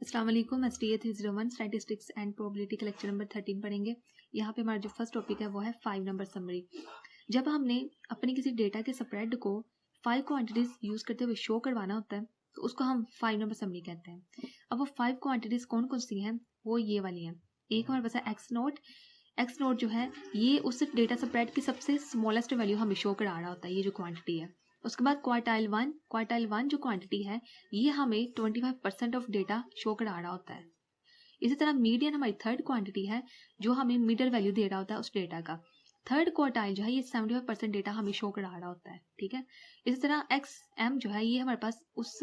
अस्सलाम वालेकुम। STA 301 statistics and probability का लेक्चर नंबर 13 पढ़ेंगे। यहाँ पे हमारा जो फर्स्ट टॉपिक है वो है 5 नंबर समरी। जब हमने अपने किसी डेटा के स्प्रेड को 5 क्वांटिटीज यूज करते हुए शो करवाना होता है तो उसको हम 5 नंबर समरी कहते हैं। अब वो 5 क्वांटिटीज कौन कौन सी हैं, वो ये वाली हैं। एक हमारे पास है एक्स नोट जो है ये उस डेटा स्प्रेड की सबसे स्मॉलेस्ट वैल्यू हमें शो करा रहा होता है, ये जो क्वांटिटी है। उसके बाद क्वार्टाइल वन जो क्वांटिटी है ये हमें 25% ऑफ डेटा शो करा रहा होता है। इसी तरह मीडियन हमारी थर्ड क्वांटिटी है जो हमें मिडल वैल्यू दे रहा होता है उस डेटा का। थर्ड क्वार्टाइल जो है ये 75% डेटा हमें शो करा रहा होता है, ठीक है। इसी तरह XM जो है ये हमारे पास उस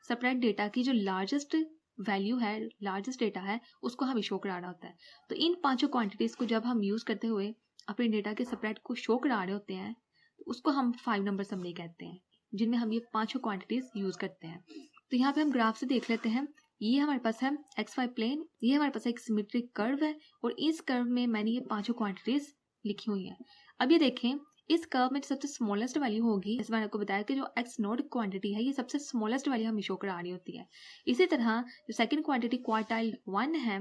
स्प्रेड डेटा की जो लार्जेस्ट वैल्यू है, लार्जेस्ट डेटा है, उसको हमें शो करा रहा होता है। तो इन पांचों क्वांटिटीज को जब हम यूज करते हुए अपने डेटा के स्प्रेड को शो करा रहे होते हैं तो उसको हम 5 नंबर समरी कहते हैं, जिनमें हम ये पांचों क्वांटिटीज यूज करते हैं। तो यहाँ पे हम ग्राफ से देख लेते हैं। ये हमारे पास है XY प्लेन, ये हमारे पास एक सिमेट्रिक कर्व है और इस कर्व में मैंने ये पांचों क्वांटिटीज लिखी हुई हैं। अब ये देखें, इस कर्व में सबसे स्मॉलेस्ट वैल्यू होगी, इस मैंने आपको बताया कि जो X नोट क्वांटिटी है ये सबसे स्मॉलेस्ट वैल्यू हमें शो करा रही होती है। इसी तरह जो सेकंड क्वांटिटी क्वार्टाइल 1 है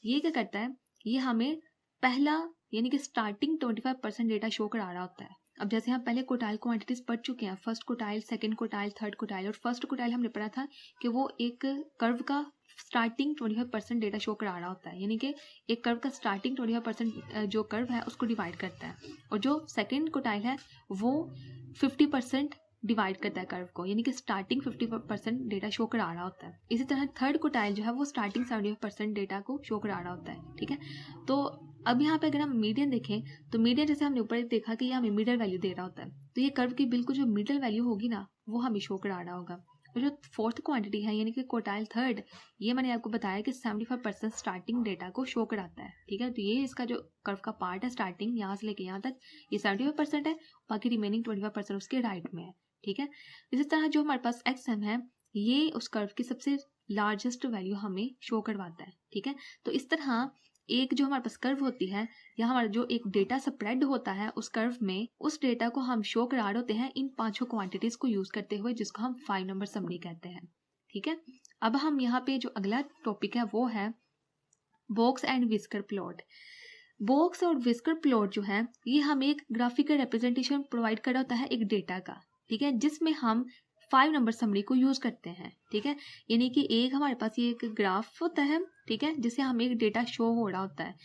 ये क्या करता है, ये हमें पहला यानी कि स्टार्टिंग 25% डेटा शो करा रहा होता है। अब जैसे हम पहले कोटाइल क्वांटिटीज पढ़ चुके हैं, first quartile, second quartile, third quartile, और फर्स्ट कोटाइल हमने पढ़ा था कि वो एक कर्व का स्टार्टिंग 25% डेटा शो करा रहा होता है, यानी कि एक कर्व का स्टार्टिंग 25% जो कर्व है उसको डिवाइड करता है, और जो सेकंड कोटाइल है वो 50% डिवाइड करता है कर्व को, यानी कि स्टार्टिंग 50% डेटा शो करा रहा होता है। इसी तरह थर्ड कोटाइल जो है वो स्टार्टिंग 75% डेटा को शो करा रहा होता है, ठीक है। तो अब यहाँ पे अगर हम मीडियन देखें तो मीडियन जैसे हमने ऊपर देखा कि ये हमें मिडल वैल्यू दे रहा होता है, तो ये कर्व की बिल्कुल जो मिडल वैल्यू होगी ना वो हमें शो करा रहा होगा। और जो फोर्थ क्वांटिटी है यानी कि कोटाइल थर्ड, ये मैंने आपको बताया कि 75% स्टार्टिंग डेटा को शो कराता है, ठीक है। तो ये इसका जो कर्व का पार्ट है स्टार्टिंग यहाँ से लेके यहाँ तक ये 75% है, बाकी रिमेनिंग 25% उसके राइट में है, ठीक है। इसी तरह जो हमारे पास XM है ये उस कर्व की सबसे लार्जेस्ट वैल्यू हमें शो करवाता है, ठीक है। तो इस तरह एक जो हमारे पास कर्व होती है या हमारा जो एक डेटा स्प्रेड होता है उस कर्व में उस डेटा को हम शो करा रहे होते हैं इन पांचों क्वांटिटीज को यूज करते हुए, जिसको हम 5 नंबर समरी कहते हैं, ठीक है। अब हम यहाँ पे जो अगला टॉपिक है वो है box and whisker plot. Box और विस्कर प्लॉट जो है ये हमें एक ग्राफिकल रिप्रेजेंटेशन प्रोवाइड कर रहा होता है एक डेटा का, ठीक है, जिसमें हम 5 नंबर समरी को यूज करते हैं, ठीक है। यानी कि एक हमारे पास ये एक ग्राफ होता है, ठीक है, जिससे हमें एक डेटा शो हो रहा होता है।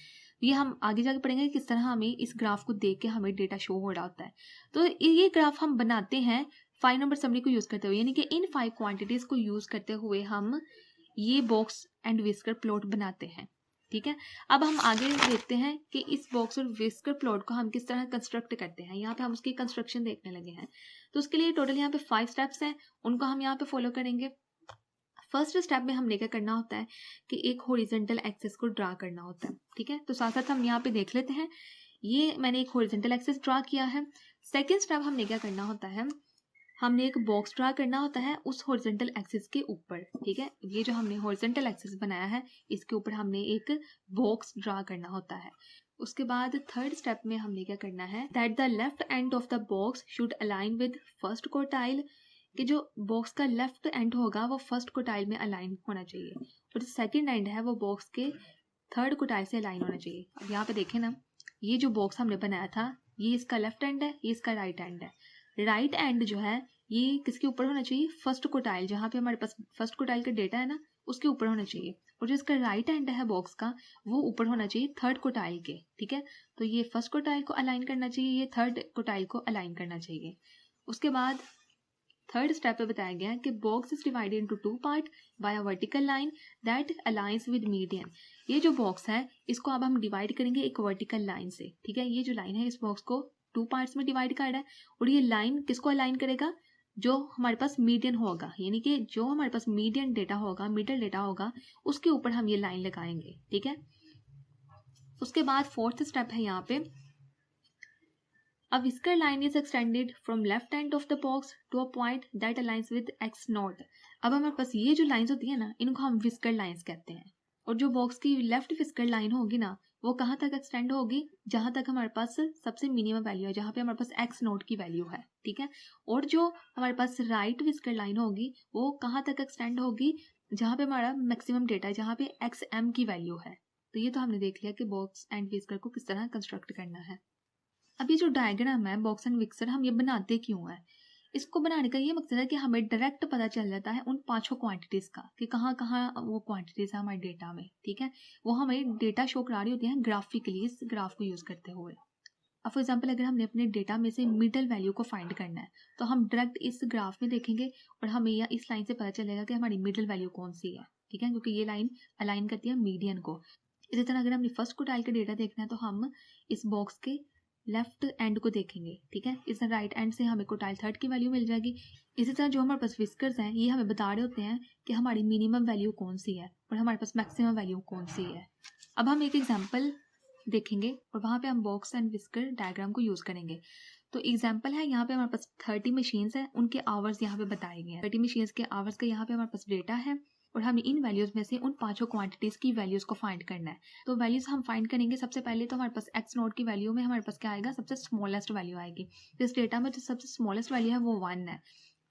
ये हम आगे जाके पढ़ेंगे किस तरह हमें इस ग्राफ को देख के हमें डेटा शो हो रहा होता है। तो ये ग्राफ हम बनाते हैं 5 नंबर समरी को यूज करते हुए, यानी कि इन 5 क्वांटिटीज को यूज करते हुए हम ये बॉक्स एंड विस्कर प्लॉट बनाते हैं, ठीक है। अब हम आगे देखते हैं कि इस बॉक्स और विस्कर प्लॉट को हम किस तरह कंस्ट्रक्ट करते हैं। यहाँ पे हम उसकी कंस्ट्रक्शन देखने लगे हैं। तो उसके लिए टोटल यहाँ पे 5 स्टेप्स हैं, उनको हम यहाँ पे फॉलो करेंगे। फर्स्ट स्टेप में हमने क्या करना होता है कि एक हॉरिजॉन्टल एक्सिस को ड्रा करना होता है, ठीक है। तो साथ साथ हम यहाँ पे देख लेते हैं, ये मैंने एक हॉरिजॉन्टल एक्सिस ड्रा किया है। सेकेंड स्टेप हमने क्या करना होता है, हमने एक बॉक्स ड्रा करना होता है उस हॉरिजॉन्टल एक्सिस के ऊपर, ठीक है। ये जो हमने हॉरिजॉन्टल एक्सिस बनाया है इसके ऊपर हमने एक बॉक्स ड्रा करना होता है। उसके बाद थर्ड स्टेप में हमने क्या करना है, that the left end of the box should align with first quartile, कि जो बॉक्स का लेफ्ट एंड होगा वो फर्स्ट क्वार्टाइल में अलाइन होना चाहिए, और जो सेकंड एंड है वो बॉक्स के थर्ड क्वार्टाइल से अलाइन होना चाहिए। अब यहाँ पे देखें ना, ये जो बॉक्स हमने बनाया था ये इसका लेफ्ट एंड है, ये इसका राइट एंड है। राइट एंड जो है ये किसके ऊपर होना चाहिए, फर्स्ट क्वार्टाइल, जहाँ पे हमारे पास फर्स्ट क्वार्टाइल का डेटा है ना उसके ऊपर होना चाहिए, और जो इसका राइट एंड है बॉक्स का वो ऊपर होना चाहिए थर्ड क्वार्टाइल के, ठीक है। तो ये फर्स्ट क्वार्टाइल को अलाइन करना चाहिए, ये थर्ड क्वार्टाइल को अलाइन करना चाहिए। उसके बाद थर्ड स्टेप पे बताया गया है कि box is divided into 2 part by a vertical line that aligns with median. ये जो बॉक्स है इसको अब हम डिवाइड करेंगे एक वर्टिकल लाइन से, ठीक है। ये जो लाइन है इस बॉक्स को 2 पार्ट्स में डिवाइड कर रहा है, और ये लाइन किसको अलाइन करेगा, जो हमारे पास मीडियन होगा, यानी कि जो हमारे पास मीडियन डेटा होगा, मिडल डेटा होगा, उसके ऊपर हम ये लाइन लगाएंगे, ठीक है। उसके बाद फोर्थ स्टेप है यहाँ पे, A whisker line is extended from left end of the box to a point that aligns with X note. अब हमारे पास ये जो लाइंस होती है ना इनको हम विस्कर लाइंस कहते हैं, और जो बॉक्स की लेफ्ट विस्कर लाइन होगी ना वो कहाँ तक एक्सटेंड होगी, जहाँ तक हमारे पास सबसे मिनिमम वैल्यू है, जहाँ पे हमारे पास X नोट की वैल्यू है, ठीक है। और जो हमारे पास राइट विस्कर लाइन होगी वो कहाँ तक एक्सटेंड होगी, जहाँ पे हमारा मैक्सिमम डेटा है, जहाँ पे XM की वैल्यू है। तो ये तो हमने देख लिया कि बॉक्स एंड विस्कर को किस तरह कंस्ट्रक्ट करना है। अब ये जो डायग्राम है बॉक्स एंड विस्कर, हम ये बनाते क्यों है? इसको बनाने का ये मकसद है कि हमें डायरेक्ट पता चल जाता है उन 5 क्वांटिटीज़ का कि कहाँ कहाँ वो क्वांटिटीज़ है हमारे डेटा में, ठीक है। वो हमें डेटा शो करा रही होती हैं ग्राफिकली, इस ग्राफ को यूज़ करते हुए। अब फॉर एग्जाम्पल अगर हमने अपने डेटा में से मिडल वैल्यू को फाइंड करना है तो हम डायरेक्ट इस ग्राफ में देखेंगे और हमें या इस लाइन से पता चलेगा कि हमारी मिडल वैल्यू कौन सी है, ठीक है, क्योंकि ये लाइन अलाइन करती है मीडियन को। इसी तरह अगर हमने फर्स्ट क्वार्टाइल का डेटा देखना है तो हम इस बॉक्स के लेफ्ट एंड को देखेंगे, ठीक है। इस राइट एंड से हमें क्वार्टाइल थर्ड की वैल्यू मिल जाएगी। इसी तरह जो हमारे पास विस्कर्स हैं ये हमें बता रहे होते हैं कि हमारी मिनिमम वैल्यू कौन सी है और हमारे पास मैक्सिमम वैल्यू कौन सी है। अब हम एक एग्जाम्पल देखेंगे और वहाँ पे हम बॉक्स एंड विस्कर डायग्राम को यूज़ करेंगे। तो एग्जाम्पल है, यहाँ पे हमारे पास 30 मशीन्स हैं, उनके आवर्स यहाँ पे बताए गए हैं। 30 मशीन्स के आवर्स का यहाँ पे हमारे पास डेटा है और हमें इन वैल्यूज़ में से उन 5 क्वांटिटीज़ की वैल्यूज़ को फाइंड करना है। तो वैल्यूज़ हम फाइंड करेंगे। सबसे पहले तो हमारे पास एक्स नोट की वैल्यू में हमारे पास क्या आएगा, सबसे स्मॉलेस्ट वैल्यू आएगी। तो इस डेटा में जो सबसे स्मॉलेस्ट वैल्यू है वो 1 है,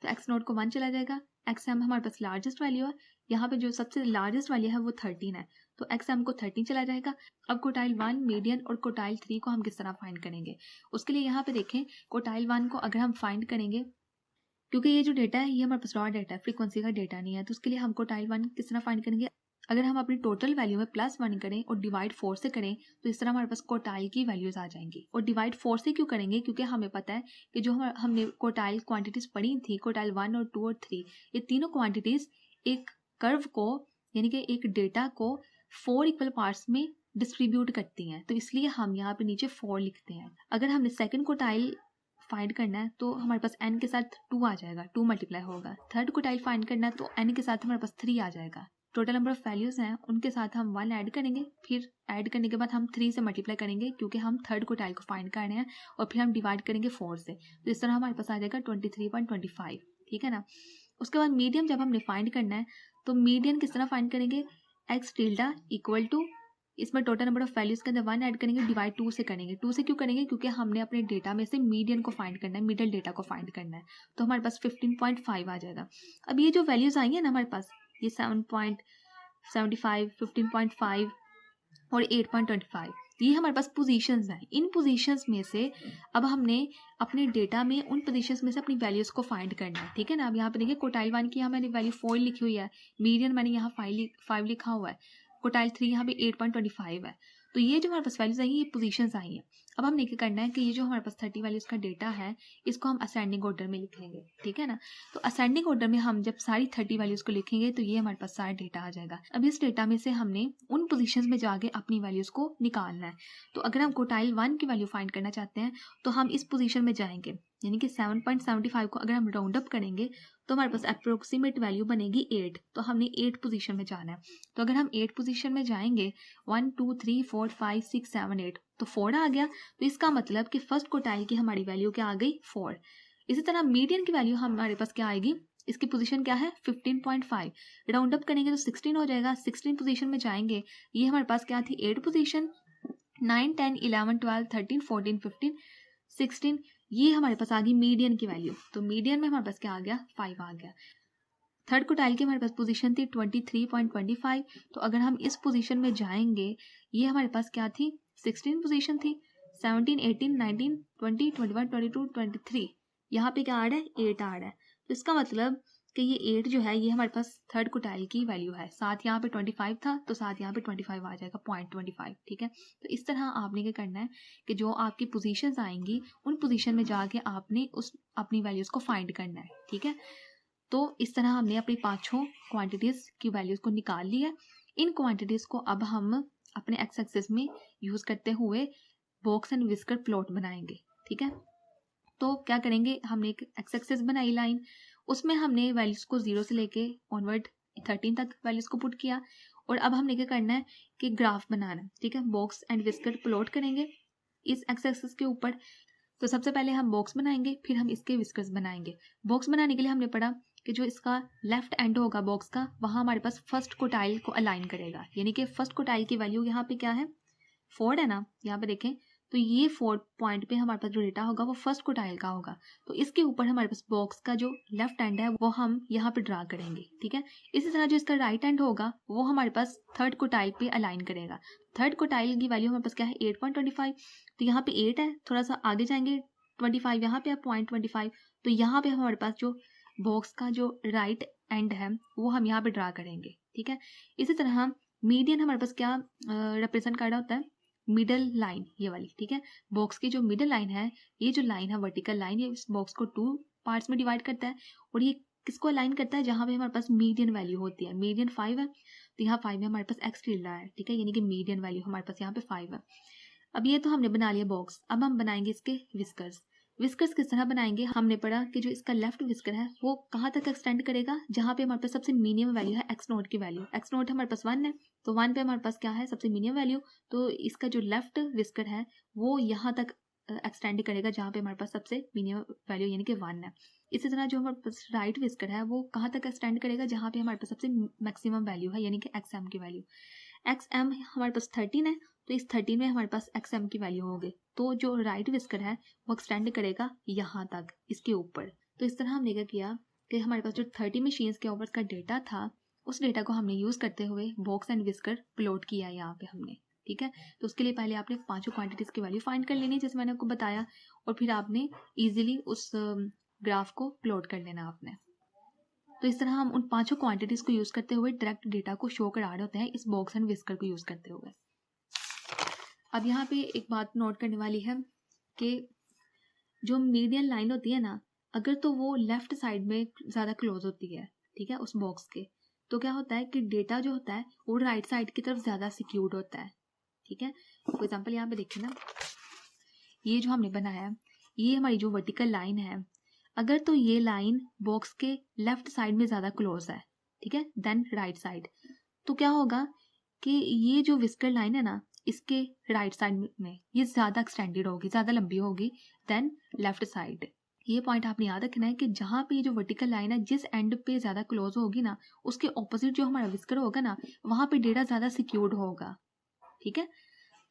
तो एक्स नोट को 1 चला जाएगा। एक्स एम हमारे पास लार्जेस्ट वैल्यू है, यहाँ पे जो सबसे लार्जेस्ट वैल्यू है वो 13 है, तो एक्स एम को 13 चला जाएगा। अब क्वार्टाइल 1, मीडियन और क्वार्टाइल 3 को हम किस तरह फाइंड करेंगे, उसके लिए यहाँ पे देखें क्वार्टाइल 1 को अगर हम फाइंड करेंगे, क्योंकि ये जो डेटा है ये हमारे पास रॉ डेटा है, फ्रीक्वेंसी का डेटा नहीं है, तो उसके लिए हम क्वार्टाइल 1 किस तरह फाइंड करेंगे। अगर हम अपनी टोटल वैल्यू में +1 करें और डिवाइड 4 से करें तो इस तरह हमारे पास क्वार्टाइल की वैल्यूज आ जाएंगी। और डिवाइड 4 से क्यों करेंगे, क्योंकि हमें पता है कि जो हमने क्वार्टाइल क्वांटिटीज पढ़ी थी, क्वार्टाइल 1 और 2 और 3, ये तीनों क्वांटिटीज एक कर्व को यानी कि एक डेटा को 4 इक्वल पार्ट्स में डिस्ट्रीब्यूट करती हैं, तो इसलिए हम यहाँ पे नीचे 4 लिखते हैं। अगर हमने सेकंड क्वार्टाइल फाइंड करना है तो हमारे पास n के साथ 2 आ जाएगा, 2 मल्टीप्लाई होगा। थर्ड क्वार्टाइल फाइंड करना है तो n के साथ हमारे पास 3 आ जाएगा। टोटल नंबर ऑफ वैल्यूज़ हैं उनके साथ हम 1 ऐड करेंगे, फिर ऐड करने के बाद हम 3 से मल्टीप्लाई करेंगे क्योंकि हम थर्ड क्वार्टाइल को फाइंड कर रहे हैं, और फिर हम डिवाइड करेंगे 4 से, तो इस तरह हमारे पास आ जाएगा 23.25, ठीक है ना। उसके बाद मीडियम जब हमने फाइंड करना है तो मीडियन किस तरह फाइंड करेंगे, एक्स टिल्डा इक्वल टू, इसमें टोटल नंबर ऑफ वैल्यूज के अंदर 1 ऐड करेंगे, डिवाइड 2 से करेंगे। 2 से क्यों करेंगे, क्योंकि हमने अपने डेटा में से मीडियन को फाइंड करना है, मिडल डेटा को फाइंड करना है, तो हमारे पास 15.5 आ जाएगा। अब ये जो वैल्यूज आई है ना हमारे पास, ये 7.75, 15.5 और 8.25, ये हमारे पास पोजीशंस हैं। इन पोजीशंस में से अब हमने अपने डेटा में उन पोजीशंस में से अपनी वैल्यूज़ को फाइंड करना है, ठीक है ना। अब यहाँ पे देखिए क्वार्टाइल 1 की यहाँ मैंने वैल्यू 4 लिखी हुई है, मीडियन मैंने यहाँ 5 लिखा हुआ है, क्वार्टाइल 3 यहाँ पे 8.25 है। तो ये जो हमारे पास वैल्यूज आई हैं ये पोजीशंस आई हैं। अब हमने क्या करना है कि ये जो हमारे पास 30 वैल्यूज का डेटा है इसको हम असेंडिंग ऑर्डर में लिखेंगे, ठीक है ना। तो असेंडिंग ऑर्डर में हम जब सारी 30 वैल्यूज को लिखेंगे तो ये हमारे पास सारा डेटा आ जाएगा। अब इस डेटा में से हमने उन पोजीशंस में जाके अपनी वैल्यूज को निकालना है। तो अगर हम क्वार्टाइल 1 की वैल्यू फाइंड करना चाहते हैं तो हम इस पोजीशन में जाएंगे, यानी कि 7.75 को अगर हम राउंड अप करेंगे तो हमारे पास अप्रोक्सीमेट वैल्यू बनेगी 8, तो हमने 8 पोजीशन में जाना है। तो अगर हम 8 पोजीशन में जाएंगे 1 2 3 4 5 6 7 8, तो 4 आ गया, तो इसका मतलब कि फर्स्ट क्वार्टाइल की हमारी वैल्यू क्या आ गई, 4। इसी तरह मीडियन की वैल्यू हमारे पास क्या आएगी, इसकी पोजीशन क्या है 15.5, राउंड अप करेंगे तो 16 हो जाएगा। 16 पोजीशन में जाएंगे, ये हमारे पास क्या थी 8 पोजीशन, 9 10 11 12 13 14 15 16, ये हमारे पास आ गई मीडियन की वैल्यू। तो मीडियन में हमारे पास क्या आ गया 5 आ गया। थर्ड क्वार्टाइल की हमारे पास पोजीशन थी 23.25, तो अगर हम इस पोजीशन में जाएंगे ये हमारे पास क्या थी 16 पोजीशन थी, 17 18 19 20 21 22 23, यहाँ पे क्या आ रहा है 8 आ रहा है। तो इसका मतलब कि ये 8 जो है ये हमारे पास थर्ड क्वार्टाइल की वैल्यू है। साथ यहाँ पे 25 था तो साथ यहाँ पे 25 आ जाएगा, 0.25, ठीक है। तो इस तरह आपने क्या करना है कि जो आपकी पोजीशंस आएंगी उन पोजीशन में जाके आपने उस अपनी वैल्यूज़ को फाइंड करना है, ठीक है। तो इस तरह हमने अपनी 5 क्वांटिटीज़ की वैल्यूज़ को निकाल लिया। इन क्वांटिटीज़ को अब हम अपने एक्स एक्सिस में यूज़ करते हुए बॉक्स एंड विस्कर प्लॉट बनाएंगे, ठीक है। तो क्या करेंगे, हमने एक एक्स एक्सिस बनाई लाइन, उसमें हमने वैल्यूज़ को 0 से लेके ऑनवर्ड 13 तक वैल्यूज़ को पुट किया, और अब हमने क्या करना है कि ग्राफ बनाना है, ठीक है। बॉक्स एंड विस्कर प्लॉट करेंगे इस एक्स एक्सिस के ऊपर। तो सबसे पहले हम बॉक्स बनाएंगे, फिर हम इसके विस्कर्स बनाएंगे। बॉक्स बनाने के लिए हमने पढ़ा कि जो इसका लेफ्ट एंड होगा बॉक्स का, वहाँ हमारे पास फर्स्ट क्वार्टाइल को अलाइन करेगा, यानी कि फर्स्ट क्वार्टाइल की वैल्यू यहाँ पे क्या है 4 है ना, यहाँ पे देखें तो ये 4 पॉइंट पे हमारे पास जो डेटा होगा वो फर्स्ट क्वार्टाइल का होगा। तो इसके ऊपर हमारे पास बॉक्स का जो लेफ्ट एंड है वो हम यहाँ पे ड्रा करेंगे, ठीक है। इसी तरह जो इसका राइट एंड होगा वो हमारे पास थर्ड क्वार्टाइल पे अलाइन करेगा। थर्ड क्वार्टाइल की वैल्यू हमारे पास क्या है 8.25, तो यहाँ पे 8 है, थोड़ा सा आगे जाएंगे 25 यहाँ पे है 0.25, तो यहाँ पे हमारे पास जो बॉक्स का जो राइट एंड है वो हम यहाँ पे ड्रा करेंगे, ठीक है। इसी तरह मीडियन हमारे पास क्या रिप्रेजेंट कर रहा होता है, मिडल लाइन ये वाली, ठीक है। बॉक्स की जो मिडल लाइन है, ये जो लाइन है वर्टिकल लाइन, ये इस बॉक्स को 2 पार्ट्स में डिवाइड करता है और ये किसको अलाइन करता है, जहाँ पे हमारे पास मीडियन वैल्यू होती है। मीडियन 5 है, तो यहाँ 5 में हमारे पास एक्स टिल रहा है, ठीक है, यानी कि मीडियन वैल्यू हमारे पास यहाँ पे 5 है। अब ये तो हमने बना लिया बॉक्स, अब हम बनाएंगे इसके विस्कर्स। विस्कर्स किस तरह बनाएंगे, हमने पढ़ा कि जो इसका लेफ्ट विस्कर है वो कहाँ तक एक्सटेंड करेगा, जहाँ पे हमारे पास सबसे मिनिमम वैल्यू है एक्स नोट की वैल्यू। एक्स नोट हमारे पास 1 है, तो 1 पे हमारे पास क्या है सबसे मिनिमम वैल्यू, तो इसका जो लेफ्ट विस्कर है वो यहाँ तक एक्सटेंड करेगा जहाँ पे हमारे पास सबसे मिनिमम वैल्यू यानी कि 1 है। इसी तरह जो हमारे पास राइट विस्कर है वो कहाँ तक एक्सटेंड करेगा, जहाँ पे हमारे पास सबसे मैक्सिमम वैल्यू है यानी कि एक्स एम की वैल्यू। एक्स एम हमारे पास 13 है, तो इस 13 में हमारे पास एक्स एम की वैल्यू होगी, तो जो राइट विस्कर है वो एक्सटेंड करेगा यहाँ तक इसके ऊपर। तो इस तरह हमने क्या किया कि हमारे पास जो 30 मशीन्स के ऊपर का डेटा था उस डेटा को हमने यूज़ करते हुए बॉक्स एंड विस्कर प्लॉट किया यहाँ पे हमने, ठीक है। तो उसके लिए पहले आपने 5 क्वांटिटीज़ की वैल्यू फाइंड कर लेनी जैसे मैंने आपको बताया, और फिर आपने ईजिली उस ग्राफ को प्लॉट कर लेना आपने। तो इस तरह हम उन 5 क्वांटिटीज़ को यूज़ करते हुए डायरेक्ट डेटा को शो करा रहे होते हैं इस बॉक्स एंड विस्कर को यूज़ करते हुए। अब यहाँ पे एक बात नोट करने वाली है कि जो मीडियन लाइन होती है ना, अगर तो वो लेफ्ट साइड में ज़्यादा क्लोज होती है, ठीक है, उस बॉक्स के, तो क्या होता है कि डेटा जो होता है वो राइट साइड की तरफ ज़्यादा सिक्योर्ड होता है, ठीक है। फॉर एग्जाम्पल यहाँ पे देखिए ना, ये जो हमने बनाया है ये हमारी जो वर्टिकल लाइन है, अगर तो ये लाइन बॉक्स के लेफ्ट साइड में ज़्यादा क्लोज है, ठीक है, देन राइट साइड, तो क्या होगा कि ये जो विस्कर लाइन है ना इसके राइट साइड में ये ज़्यादा एक्सटेंडेड होगी, ज़्यादा लंबी होगी देन लेफ्ट साइड। ये पॉइंट आपने याद रखना है कि जहाँ पे ये जो वर्टिकल लाइन है जिस एंड पे ज़्यादा क्लोज होगी ना, उसके ऑपोजिट जो हमारा विस्कर होगा ना वहाँ पे डेटा ज़्यादा सिक्योर्ड होगा, ठीक है।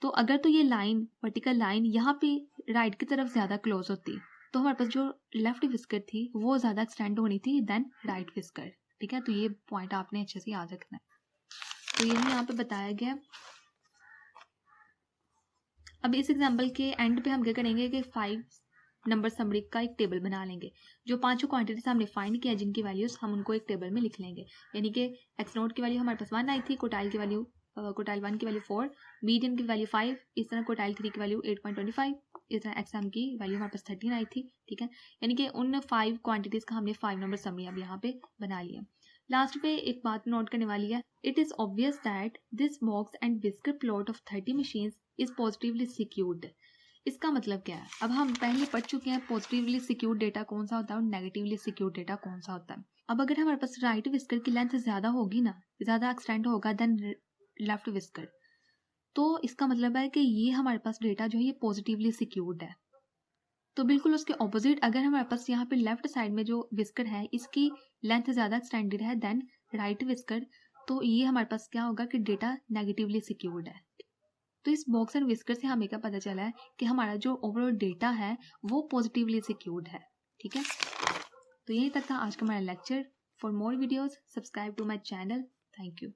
तो अगर तो ये लाइन वर्टिकल लाइन यहाँ पे राइट की तरफ ज़्यादा क्लोज होती तो हमारे पास जो लेफ्ट विस्कर थी वो ज़्यादा एक्सटेंड होनी थी देन राइट विस्कर, ठीक है। तो ये पॉइंट आपने अच्छे से याद रखना है। तो यही यहाँ पे बताया गया। अब इस एग्जाम्पल के एंड पे हम क्या करेंगे कि 5 नंबर समरी का एक टेबल बना लेंगे। जो 5 क्वांटिटीज हमने फाइंड किया जिनकी वैल्यूज हम उनको एक टेबल में लिख लेंगे, यानी कि एक्स नोट की वैल्यू हमारे पास 1 आई थी, क्वार्टाइल की वैल्यू क्वार्टाइल 1 की वैल्यू 4, मीडियन की वैल्यू 5, इस तरह क्वार्टाइल 3 की वैल्यू 8.25, इस तरह एक्स एम की वैल्यू हमारे पास 13 आई थी, ठीक है। यानी कि उन 5 क्वांटिटीज का हमने 5 नंबर समरी अब यहाँ पे बना लिया। लास्ट पे एक बात नोट करने वाली है, it is obvious that this box and whisker plot of 30 machines is positively secured. इसका मतलब क्या है, अब हम पहले पढ़ चुके हैं पॉजिटिवली सिक्योर्ड डेटा कौन सा होता है और नेगेटिवली सिक्योर्ड डेटा कौन सा होता है। अब अगर हमारे पास राइट विस्कर की लेंथ ज़्यादा होगी ना, ज़्यादा एक्सटेंड होगा देन लेफ्ट विस्कर, तो इसका मतलब है कि ये हमारे पास डेटा जो है ये पॉजिटिवली सिक्योर्ड है। तो बिल्कुल उसके ऑपोजिट अगर हमारे पास यहाँ पे लेफ्ट साइड में जो विस्कर है इसकी लेंथ ज़्यादा एक्सटेंडेड है देन राइट विस्कर, तो ये हमारे पास क्या होगा कि डेटा नेगेटिवली सिक्योर्ड है। तो इस बॉक्स एंड विस्कर से हमें क्या पता चला है कि हमारा जो ओवरऑल डेटा है वो पॉजिटिवली सिक्योर्ड है, ठीक है। तो यही तक था आज का हमारा lecture. For more videos subscribe to my channel. Thank you.